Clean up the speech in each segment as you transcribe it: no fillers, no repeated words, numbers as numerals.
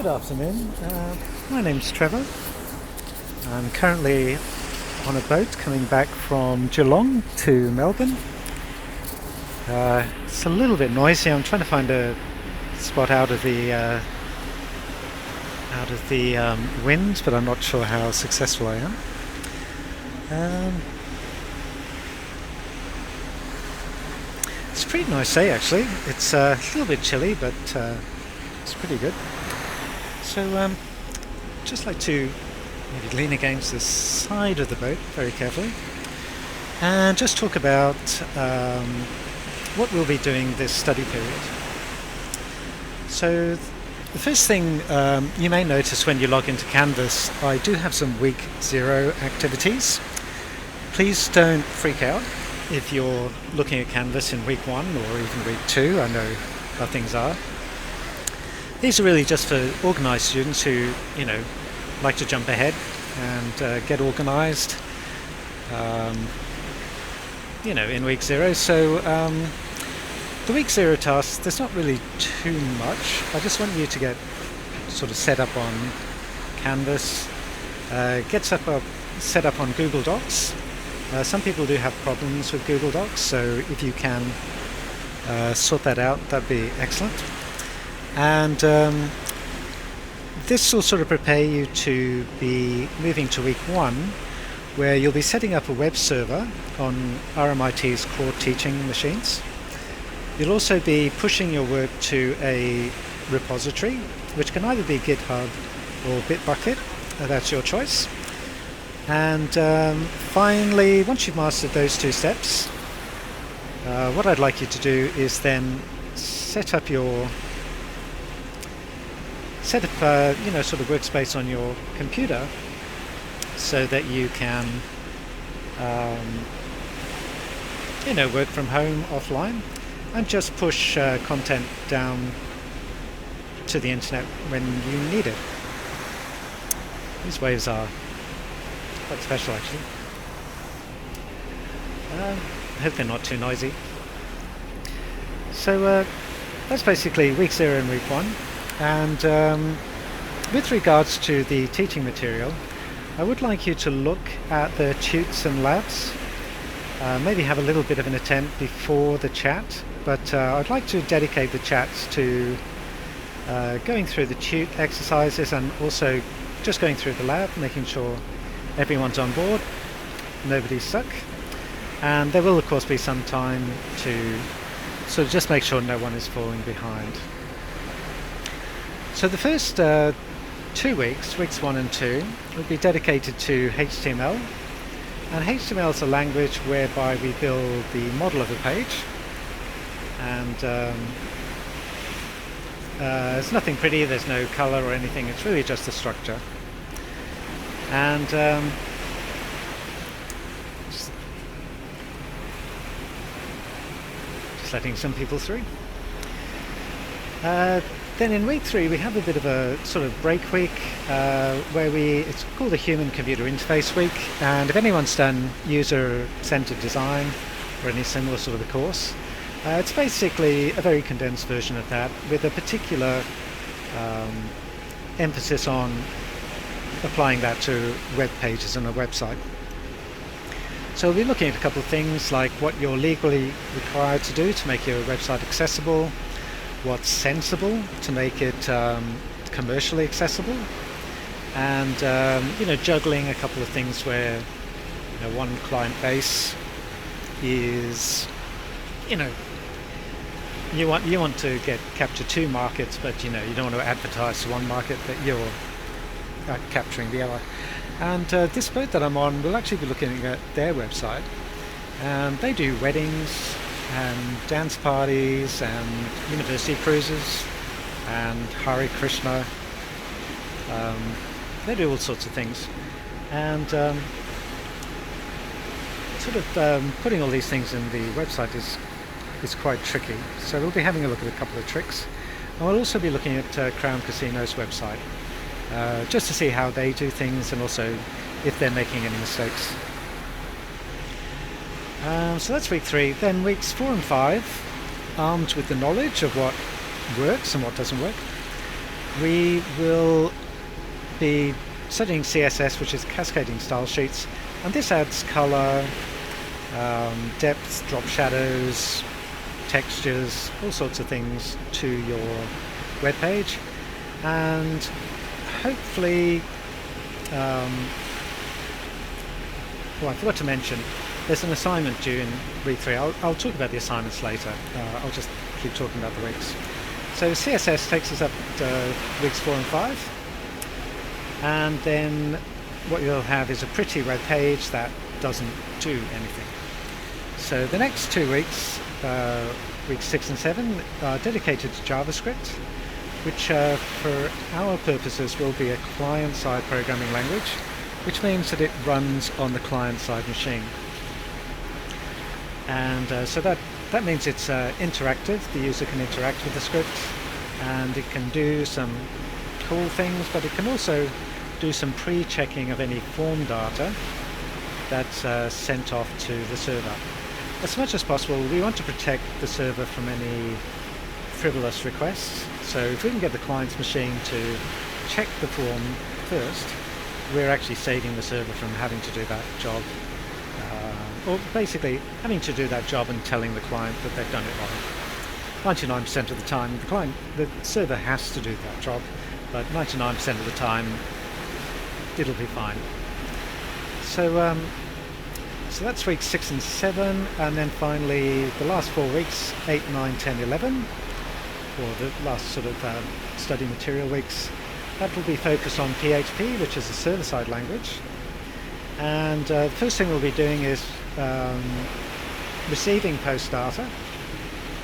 Good afternoon. My name's Trevor. I'm currently on a boat coming back from Geelong to Melbourne. It's a little bit noisy. I'm trying to find a spot out of the wind, but I'm not sure how successful I am. It's a pretty nice day actually. It's a little bit chilly, but it's pretty good. So just like to maybe lean against the side of the boat very carefully and just talk about what we'll be doing this study period. So the first thing you may notice when you log into Canvas, I do have some week 0 activities. Please don't freak out if you're looking at Canvas in week 1 or even week 2. I know how things are. These are really just for organised students who, like to jump ahead and get organised, in week 0. So the week 0 tasks, there's not really too much. I just want you to get sort of set up on Canvas, get set up on Google Docs. Some people do have problems with Google Docs, so if you can sort that out, that'd be excellent. And this will sort of prepare you to be moving to week 1, where you'll be setting up a web server on RMIT's core teaching machines. You'll also be pushing your work to a repository, which can either be GitHub or Bitbucket. That's your choice. And finally, once you've mastered those 2 steps, what I'd like you to do is then set up sort of workspace on your computer so that you can work from home offline and just push content down to the internet when you need it. These waves are quite special actually. I hope they're not too noisy. So that's basically week 0 and week 1. And with regards to the teaching material, I would like you to look at the tutes and labs, maybe have a little bit of an attempt before the chat, but I'd like to dedicate the chats to going through the tute exercises and also just going through the lab, making sure everyone's on board, nobody's stuck. And there will of course be some time to sort of just make sure no one is falling behind. So the first 2 weeks, weeks 1 and 2, will be dedicated to HTML. And HTML is a language whereby we build the model of a page. And it's nothing pretty, there's no color or anything, it's really just the structure. And just letting some people through. Then in week 3 we have a bit of a sort of break week where it's called a Human Computer Interface week, and if anyone's done user-centered design or any similar sort of a course, it's basically a very condensed version of that with a particular emphasis on applying that to web pages and a website. So we'll be looking at a couple of things like what you're legally required to do to make your website accessible, what's sensible to make it commercially accessible, and juggling a couple of things where one client base is you want to capture 2 markets, but you don't want to advertise to one market that you're capturing the other. And this boat that I'm on, we'll actually be looking at their website, and they do weddings and dance parties and university cruises and Hare Krishna. They do all sorts of things, and putting all these things in the website is quite tricky. So we'll be having a look at a couple of tricks, and we'll also be looking at Crown Casino's website just to see how they do things and also if they're making any mistakes. So that's week 3. Then weeks 4 and 5, armed with the knowledge of what works and what doesn't work, we will be studying CSS, which is cascading style sheets, and this adds color, depth, drop shadows, textures, all sorts of things to your web page. And hopefully, well, I forgot to mention, there's an assignment due in week 3. I'll talk about the assignments later. I'll just keep talking about the weeks. So CSS takes us up to weeks 4 and 5. And then what you'll have is a pretty web page that doesn't do anything. So the next 2 weeks, weeks 6 and 7, are dedicated to JavaScript, which for our purposes will be a client-side programming language, which means that it runs on the client-side machine. And so that means it's interactive. The user can interact with the script, and it can do some cool things, but it can also do some pre-checking of any form data that's sent off to the server. As much as possible, we want to protect the server from any frivolous requests. So if we can get the client's machine to check the form first, we're actually saving the server from having to do that job, or basically having to do that job and telling the client that they've done it wrong. 99% of the time, the server has to do that job, but 99% of the time, it'll be fine. So, so that's weeks 6 and 7, and then finally the last 4 weeks, 8, 9, 10, 11, or the last sort of study material weeks, that will be focused on PHP, which is a server-side language. And the first thing we'll be doing is receiving post data,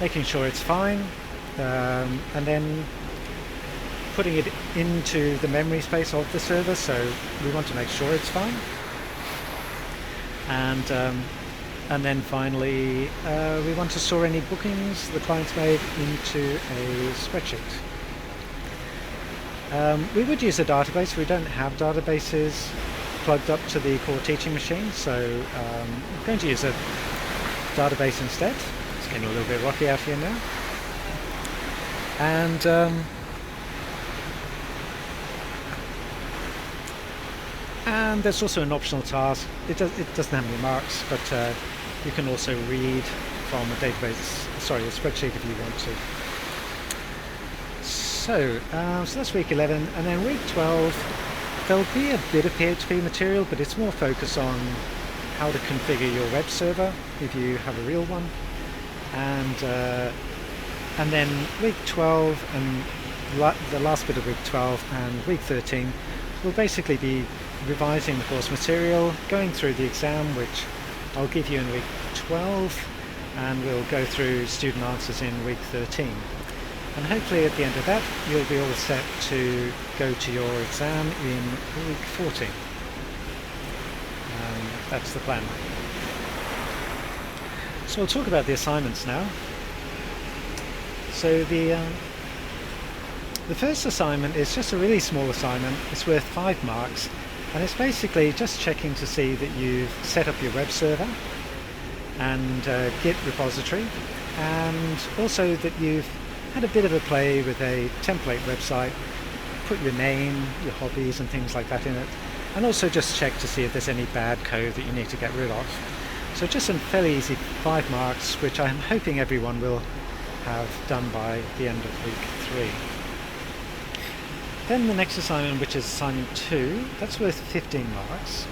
making sure it's fine, and then putting it into the memory space of the server, so we want to make sure it's fine. And then finally, we want to store any bookings the client's made into a spreadsheet. We would use a database. We don't have databases plugged up to the core teaching machine, so I'm going to use a database instead. It's getting a little bit rocky out here now. And there's also an optional task. It doesn't have any marks, but you can also read from a spreadsheet if you want to. So that's week 11, and then week 12, there'll be a bit of PHP material, but it's more focused on how to configure your web server if you have a real one. And then week 12 and the last bit of week 12 and week 13 will basically be revising the course material, going through the exam, which I'll give you in week 12, and we'll go through student answers in week 13. And hopefully at the end of that, you'll be all set to go to your exam in week 14. That's the plan. So we'll talk about the assignments now. So the first assignment is just a really small assignment. It's worth 5 marks. And it's basically just checking to see that you've set up your web server and Git repository, and also that you've had a bit of a play with a template website, put your name, your hobbies and things like that in it, and also just check to see if there's any bad code that you need to get rid of. So just some fairly easy 5 marks, which I'm hoping everyone will have done by the end of week 3. Then the next assignment, which is assignment 2, that's worth 15 marks,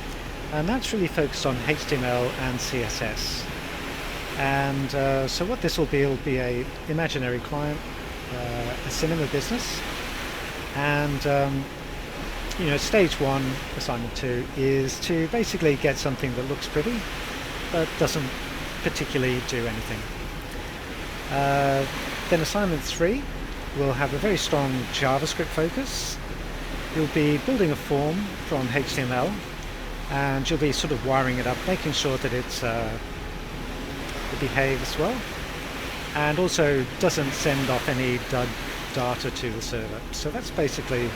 and that's really focused on HTML and CSS. And so what this will be a imaginary client, a cinema business, and stage 1, assignment 2, is to basically get something that looks pretty but doesn't particularly do anything. Then assignment 3 will have a very strong JavaScript focus. You'll be building a form from HTML, and you'll be sort of wiring it up, making sure that it behaves well, and also doesn't send off any dud data to the server. So that's basically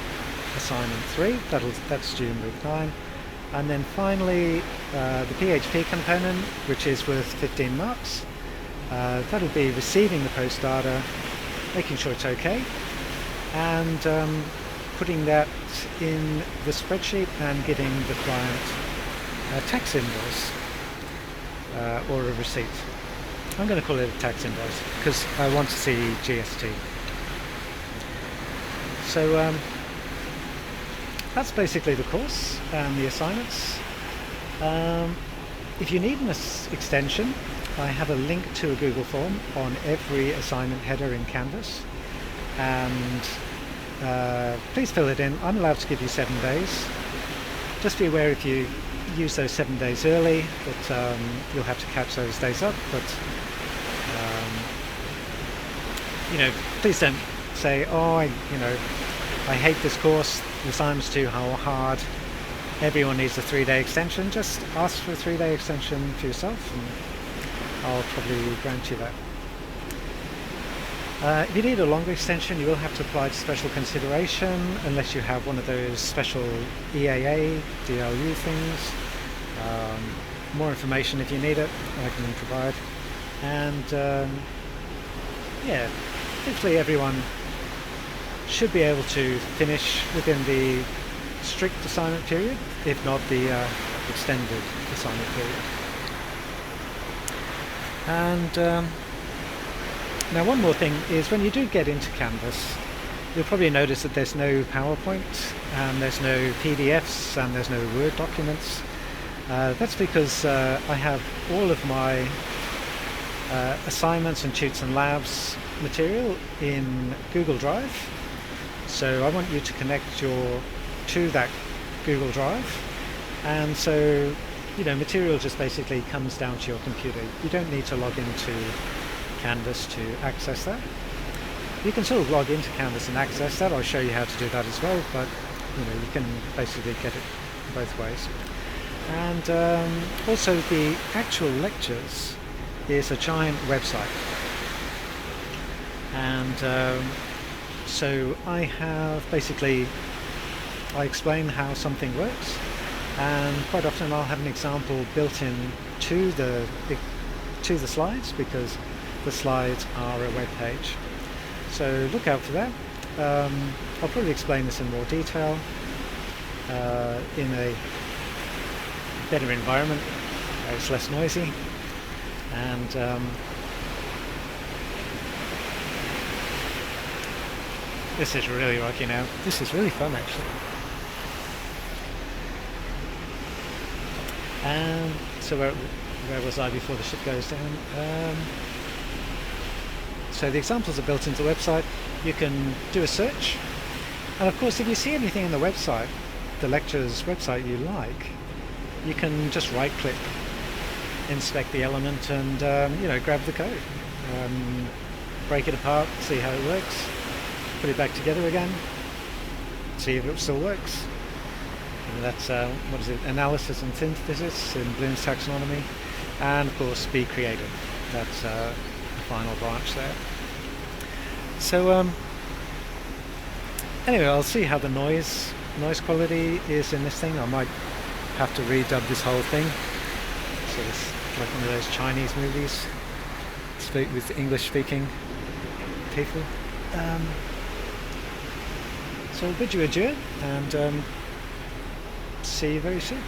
assignment 3. That's due in week 9. And then finally, the PHP component, which is worth 15 marks. That'll be receiving the post data, making sure it's okay, and putting that in the spreadsheet and getting the client a tax invoice or a receipt. I'm going to call it a tax invoice because I want to see GST. So that's basically the course and the assignments. If you need an extension, I have a link to a Google form on every assignment header in Canvas, and please fill it in. I'm allowed to give you 7 days. Just be aware if you use those 7 days early that you'll have to catch those days up, but please don't say, oh, I hate this course, the assignment's too hard, everyone needs a 3-day extension. Just ask for a 3-day extension for yourself and I'll probably grant you that. If you need a longer extension, you will have to apply to special consideration unless you have one of those special EAA, DLU things. More information if you need it, I can provide. And yeah, hopefully everyone should be able to finish within the strict assignment period, if not the extended assignment period. And now one more thing is, when you do get into Canvas, you'll probably notice that there's no PowerPoint and there's no PDFs and there's no Word documents. That's because I have all of my assignments and tutes and labs material in Google Drive. So I want you to connect to that Google Drive, and so material just basically comes down to your computer. You don't need to log into Canvas to access that. You can still log into Canvas and access that. I'll show you how to do that as well, but you can basically get it both ways. And also the actual lectures is a giant website, and so I have basically, I explain how something works, and quite often I'll have an example built in to the slides, because the slides are a web page. So look out for that. I'll probably explain this in more detail in a better environment. It's less noisy, and this is really rocky now. This is really fun, actually. And so where was I before the ship goes down? So the examples are built into the website. You can do a search, and of course if you see anything in the website, the lecture's website, you like, you can just right click, inspect the element, and grab the code, break it apart, see how it works, put it back together again, see if it still works. And that's what is it, analysis and synthesis in Bloom's taxonomy, and of course be creative. That's the final branch there. So anyway, I'll see how the noise quality is in this thing. I might have to redub this whole thing, so it's like one of those Chinese movies with English speaking people. So bid you adieu, and see you very soon.